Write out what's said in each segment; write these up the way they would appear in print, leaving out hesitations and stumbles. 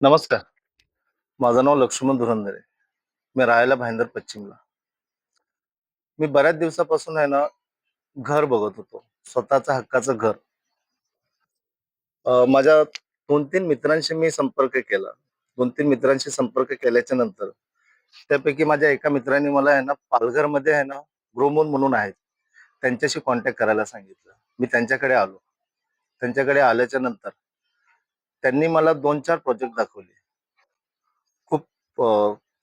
नमस्कार. माझं नाव लक्ष्मण धुरंदरे. मी राहायला भाईंदर पश्चिमला. मी बऱ्याच दिवसापासून आहे ना, घर बघत होतो. स्वतःचं हक्काचं घर. माझ्या 2-3 मित्रांशी मी संपर्क केला. 2-3 मित्रांशी संपर्क केल्याच्या नंतर त्यापैकी माझ्या एका मित्राने मला आहे ना, पालघरमध्ये आहे ना, ग्रोमोन म्हणून आहेत. त्यांच्याशी कॉन्टॅक्ट करायला सांगितलं. मी त्यांच्याकडे आलो. त्यांच्याकडे आल्याच्या नंतर त्यांनी मला 2-4 प्रोजेक्ट दाखवले. खूप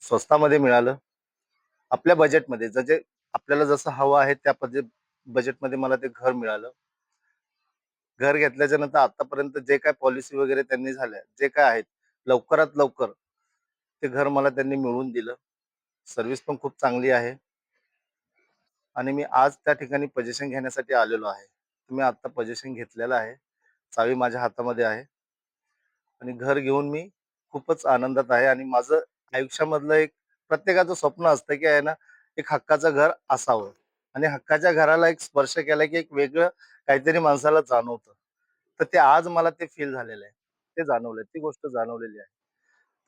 स्वस्तामध्ये मिळालं. आपल्या बजेटमध्ये जे आपल्याला जसं हवं आहे त्या बजेटमध्ये मला ते घर मिळालं. घर घेतल्याच्या नंतर आतापर्यंत जे काही पॉलिसी वगैरे त्यांनी झाल्या, जे काय आहेत, लवकरात लवकर ते घर मला त्यांनी मिळवून दिलं. सर्व्हिस पण खूप चांगली आहे आणि मी आज त्या ठिकाणी पोझिशन घेण्यासाठी आलेलो आहे. मी आता पोझिशन घेतलेलं आहे. चावी माझ्या हातामध्ये आहे आणि घर घेऊन मी खूपच आनंदात आहे आणि माझं आयुष्यामधलं एक प्रत्येकाचं स्वप्न असतं, की आहे ना, एक हक्काचं घर असावं आणि हक्काच्या घराला एक स्पर्श केला, की एक वेगळं काहीतरी माणसाला जाणवतं. तर ते आज मला ते फील झालेलं आहे. ते जाणवलंय, ती गोष्ट जाणवलेली आहे.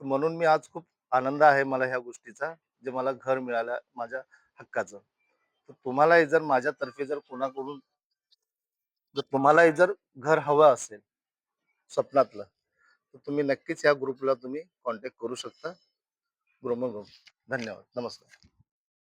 तर म्हणून मी आज खूप आनंद आहे मला ह्या गोष्टीचा, जे मला घर मिळालं माझ्या हक्काचं. तर तुम्हालाही जर माझ्यातर्फे जर कोणाकडून जर तुम्हालाही जर घर हवं असेल स्वप्नातलं, तर तुम्ही नक्कीच या ग्रुपला तुम्ही कॉन्टॅक्ट करू शकता. Gromo group. धन्यवाद. नमस्कार.